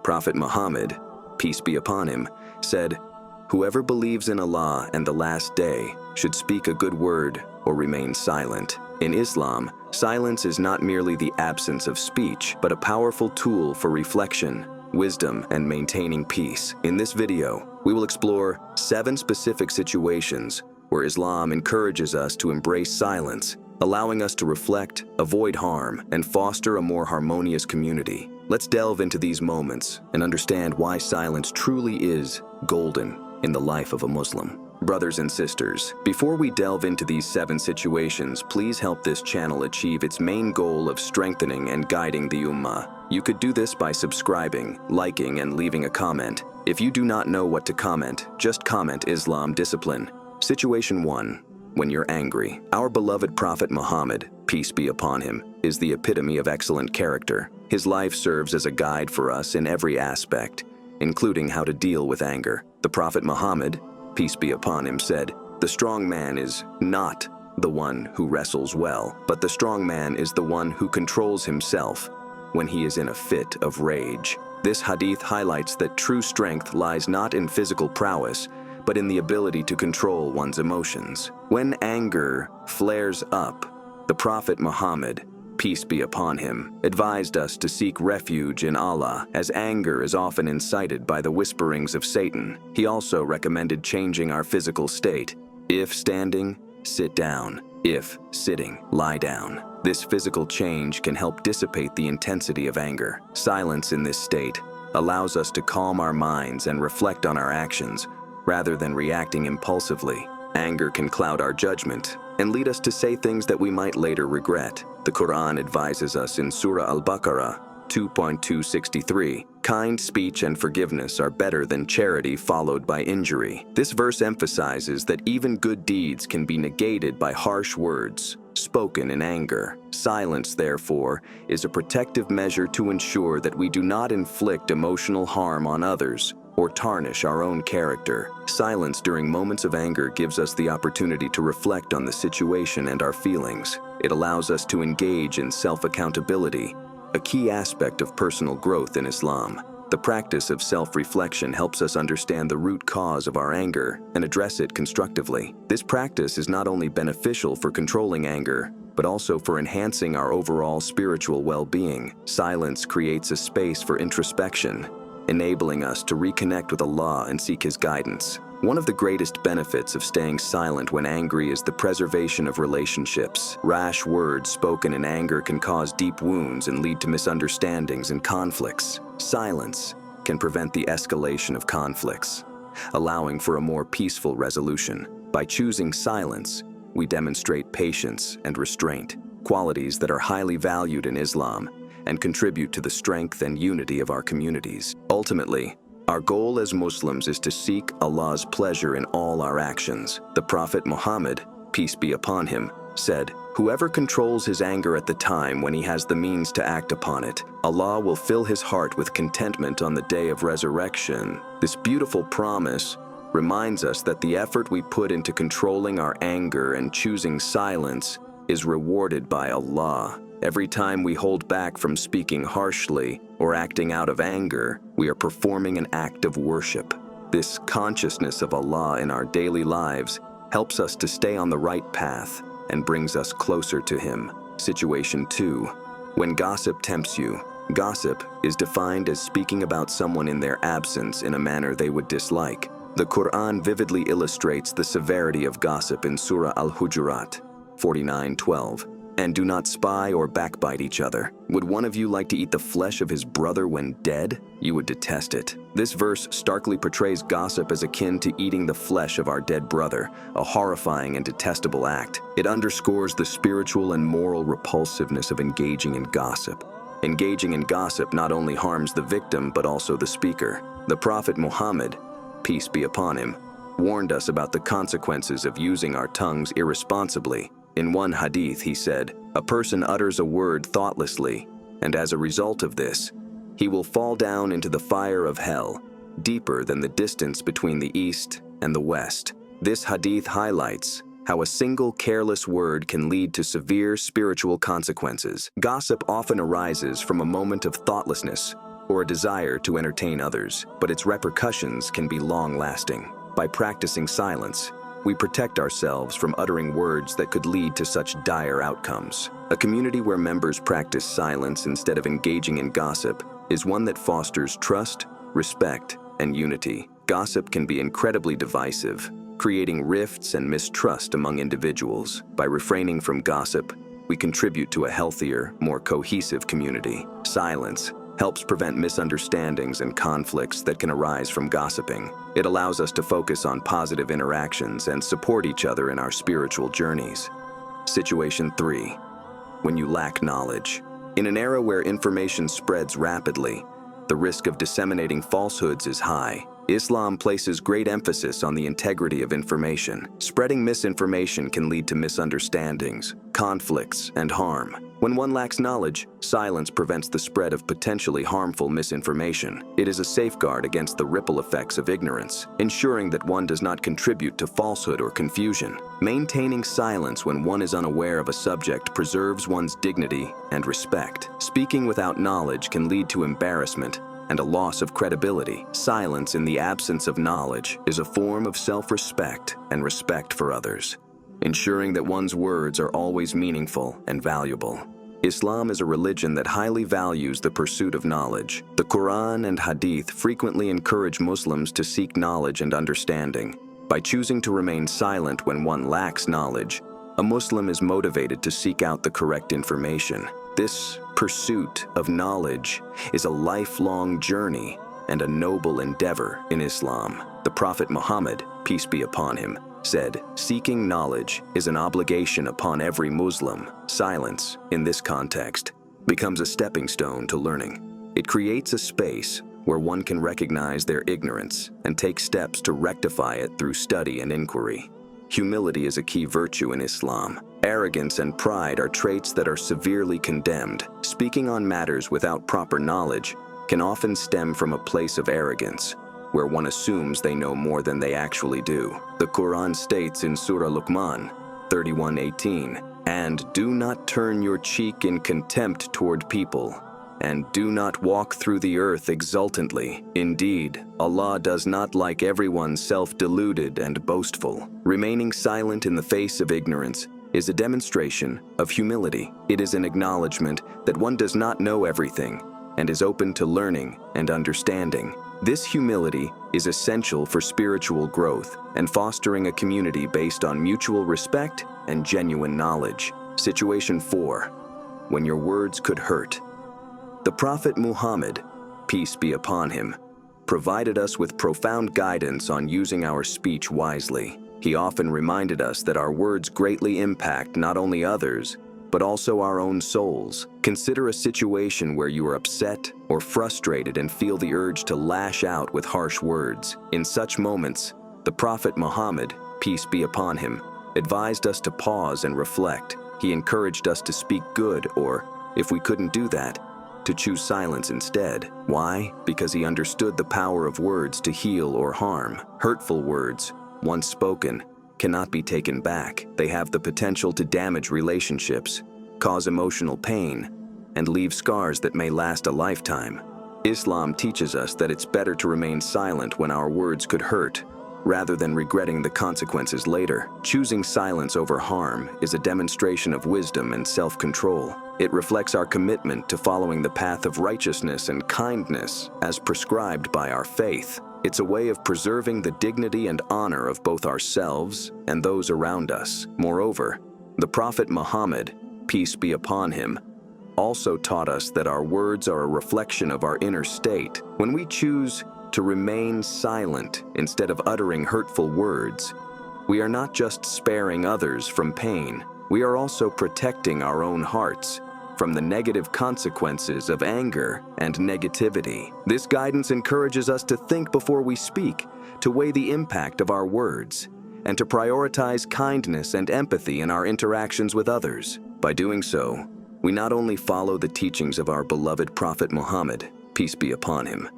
Prophet Muhammad, peace be upon him, said, "Whoever believes in Allah and the last day should speak a good word or remain silent." In Islam, silence is not merely the absence of speech, but a powerful tool for reflection, wisdom, and maintaining peace. In this video, we will explore 7 specific situations where Islam encourages us to embrace silence, allowing us to reflect, avoid harm, and foster a more harmonious community. Let's delve into these moments and understand why silence truly is golden in the life of a Muslim. Brothers and sisters, before we delve into these 7 situations, please help this channel achieve its main goal of strengthening and guiding the Ummah. You could do this by subscribing, liking, and leaving a comment. If you do not know what to comment, just comment Islam discipline. Situation 1. When you're angry. Our beloved Prophet Muhammad, peace be upon him, is the epitome of excellent character. His life serves as a guide for us in every aspect, including how to deal with anger. The Prophet Muhammad, peace be upon him, said, "The strong man is not the one who wrestles well, but the strong man is the one who controls himself when he is in a fit of rage." This hadith highlights that true strength lies not in physical prowess, but in the ability to control one's emotions. When anger flares up, the Prophet Muhammad, peace be upon him, advised us to seek refuge in Allah, as anger is often incited by the whisperings of Satan. He also recommended changing our physical state. If standing, sit down. If sitting, lie down. This physical change can help dissipate the intensity of anger. Silence in this state allows us to calm our minds and reflect on our actions, rather than reacting impulsively. Anger can cloud our judgment and lead us to say things that we might later regret. The Quran advises us in Surah Al-Baqarah 2.263, "Kind speech and forgiveness are better than charity followed by injury." This verse emphasizes that even good deeds can be negated by harsh words spoken in anger. Silence, therefore, is a protective measure to ensure that we do not inflict emotional harm on others or tarnish our own character. Silence during moments of anger gives us the opportunity to reflect on the situation and our feelings. It allows us to engage in self-accountability, a key aspect of personal growth in Islam. The practice of self-reflection helps us understand the root cause of our anger and address it constructively. This practice is not only beneficial for controlling anger, but also for enhancing our overall spiritual well-being. Silence creates a space for introspection, enabling us to reconnect with Allah and seek His guidance. One of the greatest benefits of staying silent when angry is the preservation of relationships. Rash words spoken in anger can cause deep wounds and lead to misunderstandings and conflicts. Silence can prevent the escalation of conflicts, allowing for a more peaceful resolution. By choosing silence, we demonstrate patience and restraint, qualities that are highly valued in Islam and contribute to the strength and unity of our communities. Ultimately, our goal as Muslims is to seek Allah's pleasure in all our actions. The Prophet Muhammad, peace be upon him, said, "Whoever controls his anger at the time when he has the means to act upon it, Allah will fill his heart with contentment on the day of resurrection." This beautiful promise reminds us that the effort we put into controlling our anger and choosing silence is rewarded by Allah. Every time we hold back from speaking harshly or acting out of anger, we are performing an act of worship. This consciousness of Allah in our daily lives helps us to stay on the right path and brings us closer to Him. Situation 2. When gossip tempts you. Gossip is defined as speaking about someone in their absence in a manner they would dislike. The Quran vividly illustrates the severity of gossip in Surah Al-Hujurat 49:12. "And do not spy or backbite each other. Would one of you like to eat the flesh of his brother when dead? You would detest it." This verse starkly portrays gossip as akin to eating the flesh of our dead brother, a horrifying and detestable act. It underscores the spiritual and moral repulsiveness of engaging in gossip. Engaging in gossip not only harms the victim but also the speaker. The Prophet Muhammad, peace be upon him, warned us about the consequences of using our tongues irresponsibly. In one hadith, he said, "A person utters a word thoughtlessly, and as a result of this, he will fall down into the fire of hell, deeper than the distance between the east and the west." This hadith highlights how a single careless word can lead to severe spiritual consequences. Gossip often arises from a moment of thoughtlessness or a desire to entertain others, but its repercussions can be long-lasting. By practicing silence, we protect ourselves from uttering words that could lead to such dire outcomes. A community where members practice silence instead of engaging in gossip is one that fosters trust, respect, and unity. Gossip can be incredibly divisive, creating rifts and mistrust among individuals. By refraining from gossip, we contribute to a healthier, more cohesive community. Silence helps prevent misunderstandings and conflicts that can arise from gossiping. It allows us to focus on positive interactions and support each other in our spiritual journeys. Situation 3. When you lack knowledge. In an era where information spreads rapidly, the risk of disseminating falsehoods is high. Islam places great emphasis on the integrity of information. Spreading misinformation can lead to misunderstandings, conflicts, and harm. When one lacks knowledge, silence prevents the spread of potentially harmful misinformation. It is a safeguard against the ripple effects of ignorance, ensuring that one does not contribute to falsehood or confusion. Maintaining silence when one is unaware of a subject preserves one's dignity and respect. Speaking without knowledge can lead to embarrassment and a loss of credibility. Silence in the absence of knowledge is a form of self-respect and respect for others, ensuring that one's words are always meaningful and valuable. Islam is a religion that highly values the pursuit of knowledge. The Quran and Hadith frequently encourage Muslims to seek knowledge and understanding. By choosing to remain silent when one lacks knowledge, a Muslim is motivated to seek out the correct information. This pursuit of knowledge is a lifelong journey and a noble endeavor in Islam. The Prophet Muhammad, peace be upon him, said, "Seeking knowledge is an obligation upon every Muslim." Silence, in this context, becomes a stepping stone to learning. It creates a space where one can recognize their ignorance and take steps to rectify it through study and inquiry. Humility is a key virtue in Islam. Arrogance and pride are traits that are severely condemned. Speaking on matters without proper knowledge can often stem from a place of arrogance, where one assumes they know more than they actually do. The Quran states in Surah Luqman 31:18, "And do not turn your cheek in contempt toward people, and do not walk through the earth exultantly. Indeed, Allah does not like everyone self-deluded and boastful." Remaining silent in the face of ignorance is a demonstration of humility. It is an acknowledgement that one does not know everything and is open to learning and understanding. This humility is essential for spiritual growth and fostering a community based on mutual respect and genuine knowledge. Situation 4. When your words could hurt. The Prophet Muhammad, peace be upon him, provided us with profound guidance on using our speech wisely. He often reminded us that our words greatly impact not only others, but also our own souls. Consider a situation where you are upset or frustrated and feel the urge to lash out with harsh words. In such moments, the Prophet Muhammad, peace be upon him, advised us to pause and reflect. He encouraged us to speak good, or, if we couldn't do that, to choose silence instead. Why? Because he understood the power of words to heal or harm. Hurtful words, once spoken, cannot be taken back. They have the potential to damage relationships, cause emotional pain, and leave scars that may last a lifetime. Islam teaches us that it's better to remain silent when our words could hurt, rather than regretting the consequences later. Choosing silence over harm is a demonstration of wisdom and self-control. It reflects our commitment to following the path of righteousness and kindness as prescribed by our faith. It's a way of preserving the dignity and honor of both ourselves and those around us. Moreover, the Prophet Muhammad, peace be upon him, also taught us that our words are a reflection of our inner state. When we choose to remain silent instead of uttering hurtful words, we are not just sparing others from pain, we are also protecting our own hearts from the negative consequences of anger and negativity. This guidance encourages us to think before we speak, to weigh the impact of our words, and to prioritize kindness and empathy in our interactions with others. By doing so, we not only follow the teachings of our beloved Prophet Muhammad, peace be upon him,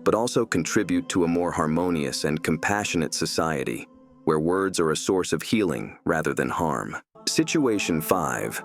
but also contribute to a more harmonious and compassionate society, where words are a source of healing rather than harm. Situation 5.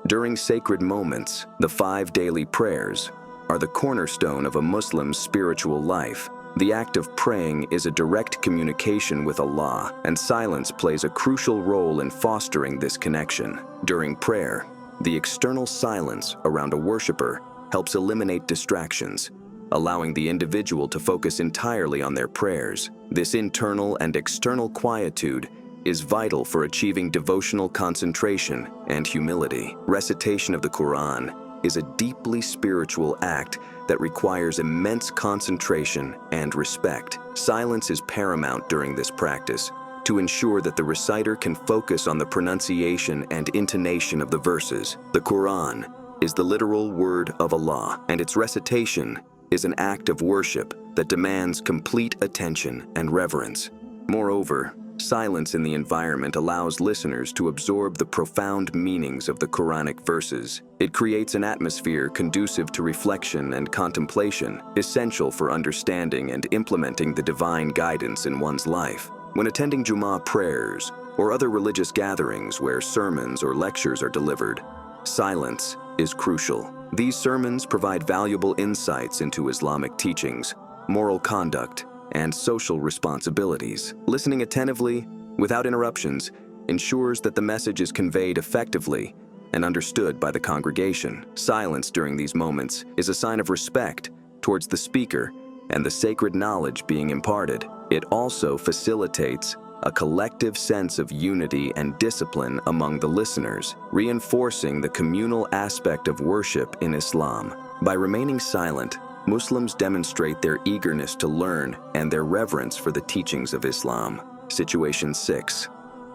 During sacred moments, the 5 daily prayers, are the cornerstone of a Muslim's spiritual life. The act of praying is a direct communication with Allah, and silence plays a crucial role in fostering this connection. During prayer, the external silence around a worshiper helps eliminate distractions, allowing the individual to focus entirely on their prayers. This internal and external quietude is vital for achieving devotional concentration and humility. Recitation of the Quran is a deeply spiritual act that requires immense concentration and respect. Silence is paramount during this practice to ensure that the reciter can focus on the pronunciation and intonation of the verses. The Quran is the literal word of Allah, and its recitation is an act of worship that demands complete attention and reverence. Moreover, silence in the environment allows listeners to absorb the profound meanings of the Quranic verses. It creates an atmosphere conducive to reflection and contemplation, essential for understanding and implementing the divine guidance in one's life. When attending Jummah prayers or other religious gatherings where sermons or lectures are delivered, silence is crucial. These sermons provide valuable insights into Islamic teachings, moral conduct, and social responsibilities. Listening attentively, without interruptions, ensures that the message is conveyed effectively and understood by the congregation. Silence during these moments is a sign of respect towards the speaker and the sacred knowledge being imparted. It also facilitates a collective sense of unity and discipline among the listeners, reinforcing the communal aspect of worship in Islam. By remaining silent, Muslims demonstrate their eagerness to learn and their reverence for the teachings of Islam. Situation 6.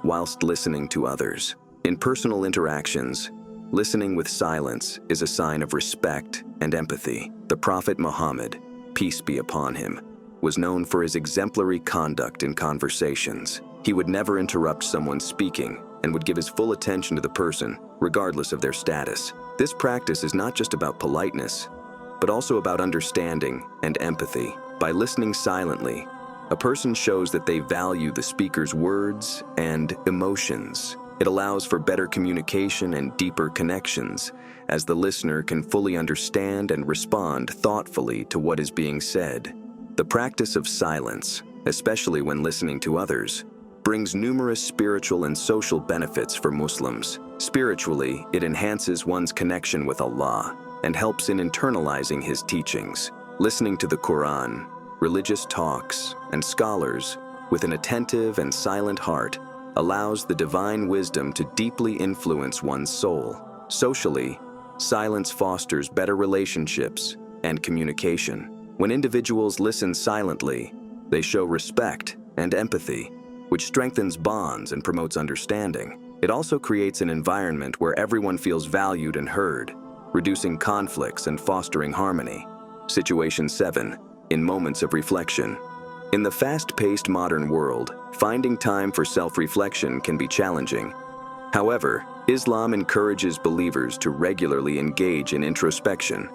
Whilst listening to others. In personal interactions, listening with silence is a sign of respect and empathy. The Prophet Muhammad, peace be upon him, was known for his exemplary conduct in conversations. He would never interrupt someone speaking and would give his full attention to the person, regardless of their status. This practice is not just about politeness, but also about understanding and empathy. By listening silently, a person shows that they value the speaker's words and emotions. It allows for better communication and deeper connections, as the listener can fully understand and respond thoughtfully to what is being said. The practice of silence, especially when listening to others, brings numerous spiritual and social benefits for Muslims. Spiritually, it enhances one's connection with Allah and helps in internalizing His teachings. Listening to the Quran, religious talks, and scholars with an attentive and silent heart allows the divine wisdom to deeply influence one's soul. Socially, silence fosters better relationships and communication. When individuals listen silently, they show respect and empathy, which strengthens bonds and promotes understanding. It also creates an environment where everyone feels valued and heard, reducing conflicts and fostering harmony. Situation 7. In moments of reflection. In the fast-paced modern world, finding time for self-reflection can be challenging. However, Islam encourages believers to regularly engage in introspection.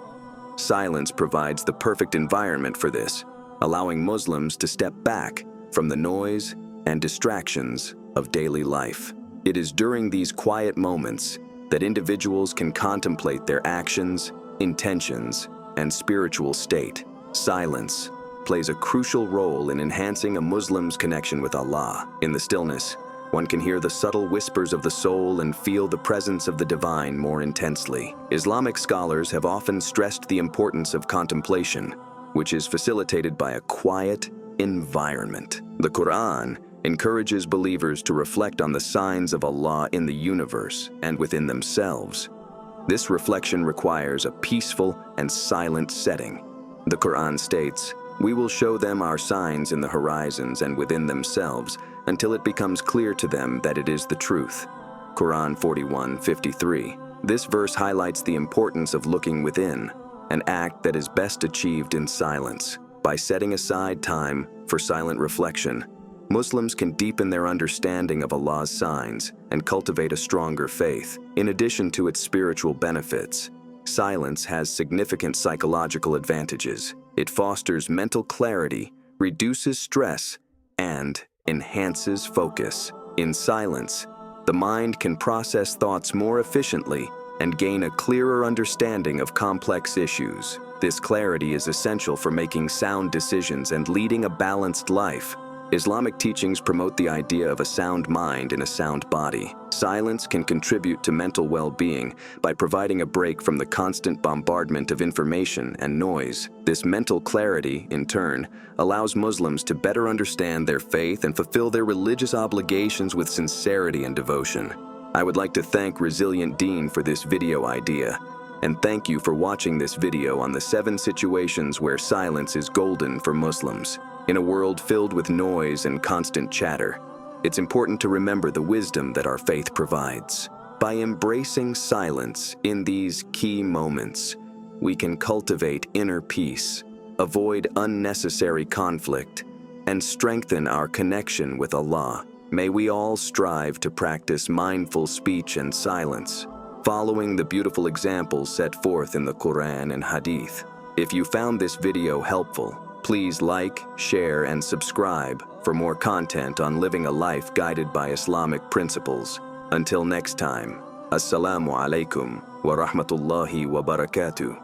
Silence provides the perfect environment for this, allowing Muslims to step back from the noise and distractions of daily life. It is during these quiet moments that individuals can contemplate their actions, intentions, and spiritual state. Silence plays a crucial role in enhancing a Muslim's connection with Allah. In the stillness, one can hear the subtle whispers of the soul and feel the presence of the divine more intensely. Islamic scholars have often stressed the importance of contemplation, which is facilitated by a quiet environment. The Quran encourages believers to reflect on the signs of Allah in the universe and within themselves. This reflection requires a peaceful and silent setting. The Quran states, "We will show them our signs in the horizons and within themselves until it becomes clear to them that it is the truth." Quran 41:53. This verse highlights the importance of looking within, an act that is best achieved in silence. By setting aside time for silent reflection, Muslims can deepen their understanding of Allah's signs and cultivate a stronger faith. In addition to its spiritual benefits, silence has significant psychological advantages. It fosters mental clarity, reduces stress, and enhances focus. In silence, the mind can process thoughts more efficiently and gain a clearer understanding of complex issues. This clarity is essential for making sound decisions and leading a balanced life. Islamic teachings promote the idea of a sound mind in a sound body. Silence can contribute to mental well-being by providing a break from the constant bombardment of information and noise. This mental clarity, in turn, allows Muslims to better understand their faith and fulfill their religious obligations with sincerity and devotion. I would like to thank Resilient Deen for this video idea, and thank you for watching this video on the 7 situations where silence is golden for Muslims. In a world filled with noise and constant chatter, it's important to remember the wisdom that our faith provides. By embracing silence in these key moments, we can cultivate inner peace, avoid unnecessary conflict, and strengthen our connection with Allah. May we all strive to practice mindful speech and silence, following the beautiful examples set forth in the Quran and Hadith. If you found this video helpful, please like, share, and subscribe for more content on living a life guided by Islamic principles. Until next time, Assalamu alaikum wa rahmatullahi wa barakatuh.